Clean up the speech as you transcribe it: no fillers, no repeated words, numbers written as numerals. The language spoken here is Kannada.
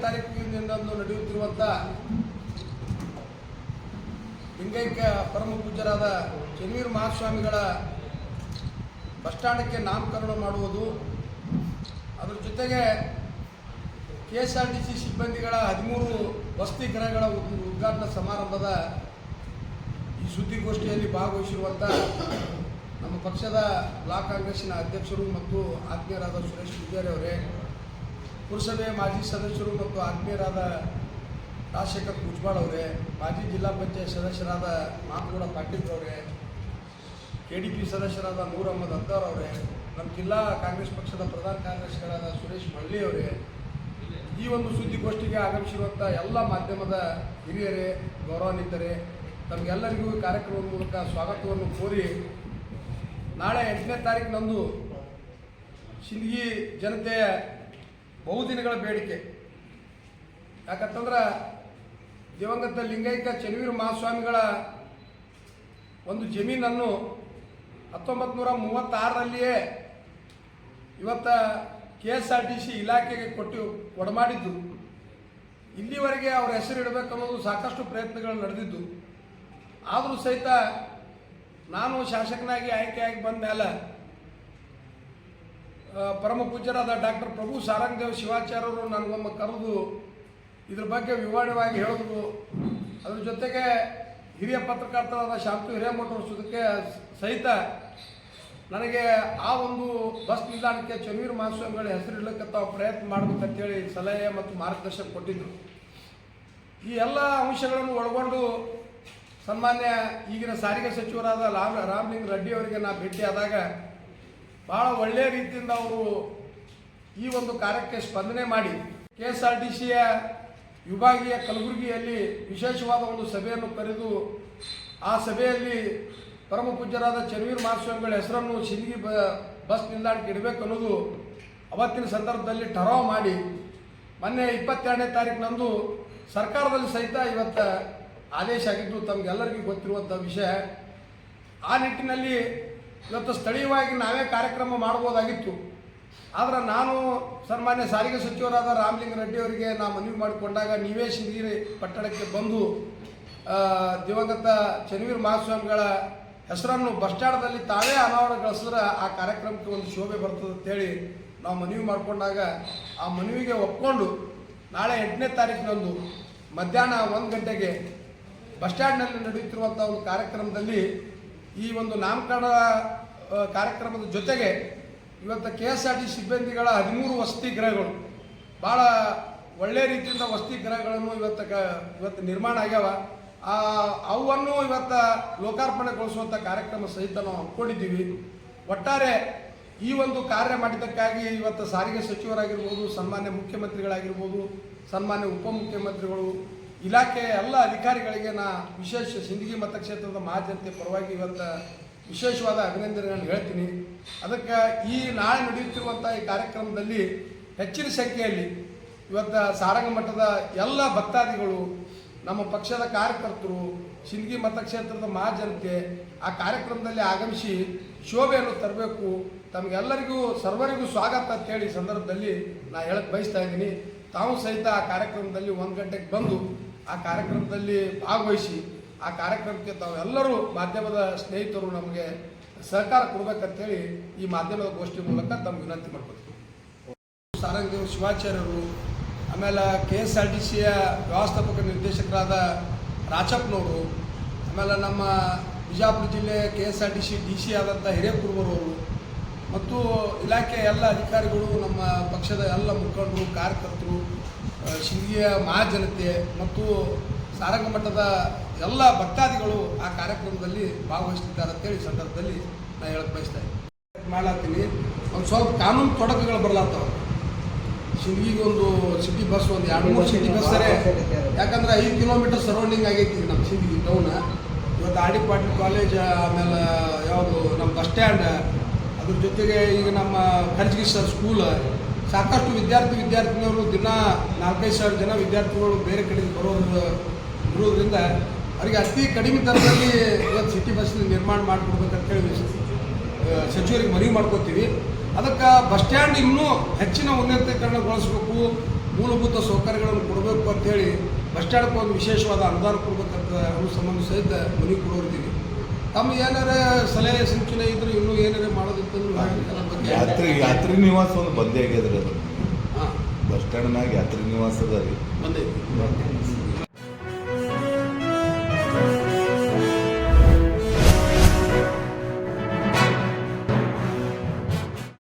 ತಾರೀಕಿನಿಂದ ನಡೆಯುತ್ತಿರುವಂಥ ಲಿಂಗೈಕ್ಯ ಪರಮ ಪೂಜ್ಯರಾದ ಚೆನ್ನವೀರ ಮಹಾಸ್ವಾಮಿಗಳ ಬಸ್ ಸ್ಟ್ಯಾಂಡಕ್ಕೆ ನಾಮಕರಣ ಮಾಡುವುದು, ಅದರ ಜೊತೆಗೆ KSRTC ಸಿಬ್ಬಂದಿಗಳ 13 ವಸತಿ ಗೃಹಗಳ ಉದ್ಘಾಟನಾ ಸಮಾರಂಭದ ಈ ಸುದ್ದಿಗೋಷ್ಠಿಯಲ್ಲಿ ಭಾಗವಹಿಸಿರುವಂಥ ನಮ್ಮ ಪಕ್ಷದ ಬ್ಲಾಕ್ ಕಾಂಗ್ರೆಸ್ಸಿನ ಅಧ್ಯಕ್ಷರು ಮತ್ತು ಆತ್ಮೀಯರಾದ ಸುರೇಶ್ ಪೂಜಾರಿ ಅವರೇ, ಪುರಸಭೆ ಮಾಜಿ ಸದಸ್ಯರು ಮತ್ತು ಆತ್ಮೀಯರಾದ ರಾಜಶೇಖರ್ ಕುಜ್ಬಾಳ್ ಅವರೇ, ಮಾಜಿ ಜಿಲ್ಲಾ ಪಂಚಾಯತ್ ಸದಸ್ಯರಾದ ಮಾಮಗೌಡ ಪಾಟೀಲ್ ಅವರೇ, KDP ಸದಸ್ಯರಾದ ನೂರ್ ಅಹಮದ್ ಅದ್ದಾರ್ ಅವರೇ, ನಮ್ಮ ಜಿಲ್ಲಾ ಕಾಂಗ್ರೆಸ್ ಪಕ್ಷದ ಪ್ರಧಾನ ಕಾರ್ಯದರ್ಶಿಗಳಾದ ಸುರೇಶ್ ಮಳ್ಳಿ ಅವರೇ, ಈ ಒಂದು ಸುದ್ದಿಗೋಷ್ಠಿಗೆ ಆಗಮಿಸಿರುವಂಥ ಎಲ್ಲ ಮಾಧ್ಯಮದ ಹಿರಿಯರೇ, ಗೌರವಾನ್ವಿತರೇ, ತಮಗೆಲ್ಲರಿಗೂ ಕಾರ್ಯಕ್ರಮದ ಮೂಲಕ ಸ್ವಾಗತವನ್ನು ಕೋರಿ, ನಾಳೆ 8ನೇ ತಾರೀಕಿನಂದು ಸಿಂದಗಿ ಜನತೆಯ ಬಹುದಿನಗಳ ಬೇಡಿಕೆ, ಯಾಕಂತಂದ್ರೆ ದಿವಂಗತ ಲಿಂಗೈಕ್ಯ ಚೆನ್ನವೀರ ಮಹಾಸ್ವಾಮಿಗಳ ಒಂದು ಜಮೀನನ್ನು 1936ರಲ್ಲಿಯೇ ಇವತ್ತು KSRTC ಇಲಾಖೆಗೆ ಕೊಡಮಾಡಿದ್ದು, ಇಲ್ಲಿವರೆಗೆ ಅವರ ಹೆಸರು ಇಡಬೇಕನ್ನೋದು ಸಾಕಷ್ಟು ಪ್ರಯತ್ನಗಳು ನಡೆದಿದ್ದು. ಆದರೂ ಸಹಿತ ನಾನು ಶಾಸಕನಾಗಿ ಆಯ್ಕೆಯಾಗಿ ಬಂದ ಮೇಲೆ ಪರಮ ಪೂಜ್ಯರಾದ ಡಾಕ್ಟರ್ ಪ್ರಭು ಸಾರಂಗದೇವ್ ಶಿವಾಚಾರ್ಯರು ನನಗೊಮ್ಮೆ ಕರೆದು ಇದ್ರ ಬಗ್ಗೆ ವಿವರಣವಾಗಿ ಹೇಳಿದ್ರು. ಅದ್ರ ಜೊತೆಗೆ ಹಿರಿಯ ಪತ್ರಕರ್ತರಾದ ಶಾಂತು ಹಿರೇಮಠರು ಸುದಕ್ಕೆ ಸಹಿತ ನನಗೆ ಆ ಒಂದು ಬಸ್ ನಿಲ್ದಾಣಕ್ಕೆ ಚೆನ್ನವೀರ ಮಹಾಸ್ವಾಮಿಗಳ ಹೆಸರಿಡಲಿಕ್ಕೆ ತಾವು ಪ್ರಯತ್ನ ಮಾಡಬೇಕಂತೇಳಿ ಸಲಹೆ ಮತ್ತು ಮಾರ್ಗದರ್ಶನ ಕೊಟ್ಟಿದ್ದರು. ಈ ಎಲ್ಲ ಅಂಶಗಳನ್ನು ಒಳಗೊಂಡು ಸನ್ಮಾನ್ಯ ಈಗಿನ ಸಾರಿಗೆ ಸಚಿವರಾದ ರಾಮಲಿಂಗ ರೆಡ್ಡಿ ಅವರಿಗೆ ನಾನು ಭೇಟಿಯಾದಾಗ ಭಾಳ ಒಳ್ಳೆಯ ರೀತಿಯಿಂದ ಅವರು ಈ ಒಂದು ಕಾರ್ಯಕ್ಕೆ ಸ್ಪಂದನೆ ಮಾಡಿ KSRTCಯ ವಿಭಾಗೀಯ ಕಲಬುರಗಿಯಲ್ಲಿ ವಿಶೇಷವಾದ ಒಂದು ಸಭೆಯನ್ನು ಕರೆದು ಆ ಸಭೆಯಲ್ಲಿ ಪರಮ ಪೂಜ್ಯರಾದ ಚೆನ್ನವೀರ ಮಹಾಸ್ವಾಮಿಗಳ ಹೆಸರನ್ನು ಸಿಂದಗಿ ಬಸ್ ನಿಲ್ದಾಣಕ್ಕೆ ಇಡಬೇಕು ಅನ್ನೋದು ಅವತ್ತಿನ ಸಂದರ್ಭದಲ್ಲಿ ಠರಾವ್ ಮಾಡಿ ಮೊನ್ನೆ 22ನೇ ತಾರೀಕಿನಂದು ಸರ್ಕಾರದಲ್ಲಿ ಸಹಿತ ಇವತ್ತು ಆದೇಶ ಆಗಿದ್ದು ತಮಗೆಲ್ಲರಿಗೂ ಗೊತ್ತಿರುವಂಥ ವಿಷಯ. ಆ ನಿಟ್ಟಿನಲ್ಲಿ ಇವತ್ತು ಸ್ಥಳೀಯವಾಗಿ ನಾವೇ ಕಾರ್ಯಕ್ರಮ ಮಾಡ್ಬೋದಾಗಿತ್ತು. ಆದರೆ ನಾನು ಸನ್ಮಾನ್ಯ ಸಾರಿಗೆ ಸಚಿವರಾದ ರಾಮಲಿಂಗ ರೆಡ್ಡಿ ಅವರಿಗೆ ನಾವು ಮನವಿ ಮಾಡಿಕೊಂಡಾಗ ನೀವೇ ಸಿಂದಗಿ ಪಟ್ಟಣಕ್ಕೆ ಬಂದು ದಿವಂಗತ ಚೆನ್ನವೀರ ಮಹಾಸ್ವಾಮಿಗಳ ಹೆಸರನ್ನು ಬಸ್ ಸ್ಟ್ಯಾಂಡಲ್ಲಿ ತಾವೇ ಅನಾವರಣಗೊಳಿಸಿದ್ರೆ ಆ ಕಾರ್ಯಕ್ರಮಕ್ಕೆ ಒಂದು ಶೋಭೆ ಬರ್ತದೆ ಅಂತೇಳಿ ನಾವು ಮನವಿ ಮಾಡಿಕೊಂಡಾಗ ಆ ಮನವಿಗೆ ಒಪ್ಕೊಂಡು ನಾಳೆ 8ನೇ ತಾರೀಕಿನಂದು ಮಧ್ಯಾಹ್ನ 1 ಗಂಟೆಗೆ ಬಸ್ ಸ್ಟ್ಯಾಂಡ್ನಲ್ಲಿ ನಡೆಯುತ್ತಿರುವಂಥ ಒಂದು ಕಾರ್ಯಕ್ರಮದಲ್ಲಿ ಈ ಒಂದು ನಾಮಕರಣ ಕಾರ್ಯಕ್ರಮದ ಜೊತೆಗೆ ಇವತ್ತು KSRTC ಸಿಬ್ಬಂದಿಗಳ 13 ವಸತಿ ಗೃಹಗಳು, ಭಾಳ ಒಳ್ಳೆಯ ರೀತಿಯಿಂದ ವಸತಿ ಗೃಹಗಳನ್ನು ಇವತ್ತು ನಿರ್ಮಾಣ ಆಗ್ಯಾವ. ಅವನ್ನು ಇವತ್ತು ಲೋಕಾರ್ಪಣೆಗೊಳಿಸುವಂಥ ಕಾರ್ಯಕ್ರಮ ಸಹಿತ ನಾವು ಹಮ್ಮಿಕೊಂಡಿದ್ದೀವಿ. ಒಟ್ಟಾರೆ ಈ ಒಂದು ಕಾರ್ಯ ಮಾಡಿದ್ದಕ್ಕಾಗಿ ಇವತ್ತು ಸಾರಿಗೆ ಸಚಿವರಾಗಿರ್ಬೋದು, ಸನ್ಮಾನ್ಯ ಮುಖ್ಯಮಂತ್ರಿಗಳಾಗಿರ್ಬೋದು, ಸನ್ಮಾನ್ಯ ಉಪಮುಖ್ಯಮಂತ್ರಿಗಳು, ಇಲಾಖೆಯ ಎಲ್ಲ ಅಧಿಕಾರಿಗಳಿಗೆ ನಾ ವಿಶೇಷ ಸಿಂದಗಿ ಮತಕ್ಷೇತ್ರದ ಮಹಾಜನತೆ ಪರವಾಗಿ ಇವತ್ತು ವಿಶೇಷವಾದ ಅಭಿನಂದನೆಗಳನ್ನು ಹೇಳ್ತೀನಿ. ಅದಕ್ಕೆ ಈ ನಾಳೆ ನಡೆಯುತ್ತಿರುವಂಥ ಈ ಕಾರ್ಯಕ್ರಮದಲ್ಲಿ ಹೆಚ್ಚಿನ ಸಂಖ್ಯೆಯಲ್ಲಿ ಇವತ್ತು ಸಾರಂಗ ಮಠದ ಎಲ್ಲ ಭಕ್ತಾದಿಗಳು, ನಮ್ಮ ಪಕ್ಷದ ಕಾರ್ಯಕರ್ತರು, ಸಿಂದಗಿ ಮತಕ್ಷೇತ್ರದ ಮಹಾಜನತೆ ಆ ಕಾರ್ಯಕ್ರಮದಲ್ಲಿ ಆಗಮಿಸಿ ಶೋಭೆಯನ್ನು ತರಬೇಕು. ತಮಗೆಲ್ಲರಿಗೂ ಸರ್ವರಿಗೂ ಸ್ವಾಗತ ಅಂತೇಳಿ ಸಂದರ್ಭದಲ್ಲಿ ನಾನು ಹೇಳಕ್ಕೆ ಬಯಸ್ತಾ ಇದ್ದೀನಿ. ತಾವು ಸಹಿತ ಆ ಕಾರ್ಯಕ್ರಮದಲ್ಲಿ 1 ಗಂಟೆಗೆ ಬಂದು ಆ ಕಾರ್ಯಕ್ರಮದಲ್ಲಿ ಭಾಗವಹಿಸಿ ಆ ಕಾರ್ಯಕ್ರಮಕ್ಕೆ ತಾವೆಲ್ಲರೂ ಮಾಧ್ಯಮದ ಸ್ನೇಹಿತರು ನಮಗೆ ಸಹಕಾರ ಕೊಡಬೇಕಂತೇಳಿ ಈ ಮಾಧ್ಯಮದ ಗೋಷ್ಠಿ ಮೂಲಕ ತಮಗೆ ವಿನಂತಿ ಮಾಡ್ಕೊಳ್ತೀವಿ. ಸಾರಂಗದೇವ್ ಶಿವಾಚಾರ್ಯರು, ಆಮೇಲೆ KSRTCಯ ವ್ಯವಸ್ಥಾಪಕ ನಿರ್ದೇಶಕರಾದ ರಾಚಪ್ಪನವರು, ಆಮೇಲೆ ನಮ್ಮ ಬಿಜಾಪುರ ಜಿಲ್ಲೆ KSRTC DC ಆದಂಥ ಹಿರೇಕುರ್ಮರವರು ಮತ್ತು ಇಲಾಖೆಯ ಎಲ್ಲ ಅಧಿಕಾರಿಗಳು, ನಮ್ಮ ಪಕ್ಷದ ಎಲ್ಲ ಮುಖಂಡರು, ಕಾರ್ಯಕರ್ತರು, ಸಿಂದಗಿಯ ಮಹಾಜನತೆ ಮತ್ತು ಸಾರಂಗ ಮಠದ ಎಲ್ಲ ಭಕ್ತಾದಿಗಳು ಆ ಕಾರ್ಯಕ್ರಮದಲ್ಲಿ ಭಾಗವಹಿಸ್ತಿದ್ದಾರೆ ಅಂತೇಳಿ ಸಂದರ್ಭದಲ್ಲಿ ನಾನು ಹೇಳಕ್ಕೆ ಬಯಸ್ತಾ ಇದ್ದೀನಿ. ಮಾಡ್ಲಾತೀನಿ ಒಂದು ಸ್ವಲ್ಪ ಕಾನೂನು ತೊಡಕುಗಳು ಬರ್ಲಾತ್ತವ. ಸಿಂದಗಿಗೆ ಒಂದು ಸಿಟಿ ಬಸ್, ಒಂದು 2-3 ಸಿಟಿ ಬಸ್ಸರೇ, ಯಾಕಂದ್ರೆ 5 ಕಿಲೋಮೀಟರ್ ಸರೌಂಡಿಂಗ್ ಆಗೈತಿ ನಮ್ಮ ಸಿಂದಗಿ ಟೌನ್. ಇವತ್ತು RD ಪಾಟೀಲ್ ಕಾಲೇಜ್, ಆಮೇಲೆ ಯಾವುದು ನಮ್ಮ ಬಸ್ ಸ್ಟ್ಯಾಂಡ್, ಅದ್ರ ಜೊತೆಗೆ ಈಗ ನಮ್ಮ ಖರ್ಜಗಿ ಸರ್ ಸ್ಕೂಲ್, ಸಾಕಷ್ಟು ವಿದ್ಯಾರ್ಥಿನಿಯರು ದಿನ 4-5 ಸಾವಿರ ಜನ ವಿದ್ಯಾರ್ಥಿಗಳು ಬೇರೆ ಕಡೆಗೆ ಇರೋದ್ರಿಂದ ಅವರಿಗೆ ಅತಿ ಕಡಿಮೆ ದರದಲ್ಲಿ ಇವತ್ತು ಸಿಟಿ ಬಸ್ ನಿರ್ಮಾಣ ಮಾಡಿಕೊಡ್ಬೇಕಂತೇಳಿ ಸಚಿವರಿಗೆ ಮನವಿ ಮಾಡ್ಕೋತೀವಿ. ಅದಕ್ಕೆ ಬಸ್ ಸ್ಟ್ಯಾಂಡ್ ಇನ್ನೂ ಹೆಚ್ಚಿನ ಉನ್ನತೀಕರಣಗೊಳಿಸಬೇಕು, ಮೂಲಭೂತ ಸೌಕರ್ಯಗಳನ್ನು ಕೊಡಬೇಕು ಅಂತೇಳಿ ಬಸ್ ಸ್ಟ್ಯಾಂಡ್ಗೆ ಒಂದು ವಿಶೇಷವಾದ ಅನುದಾನ ಕೊಡ್ಬೇಕಂತ ಅನ್ನೋ ಸಂಬಂಧ ಸಹಿತ ಮನವಿ ಕೊಡೋರಿದ್ದೀವಿ. ತಮ್ಮ ಏನಾರ ಸಲಹೆ ಸೂಚನೆ ಇದ್ರೆ ಇನ್ನೂ ಏನಾರ ಮಾಡೋದಿತ್ತಂದ್ರೆ ಅದ್ರ ಬಗ್ಗೆ ಯಾತ್ರಿ ನಿವಾಸ ಒಂದು ಬಂದೇ ಆಗ್ಯದ್ರಿ ಅದು. ಹಾಂ ಬಸ್ ಸ್ಟ್ಯಾಂಡ್ನಾಗ ಯಾತ್ರಿ ನಿವಾಸ ಅದ ರೀ ಬಂದೈತಿ.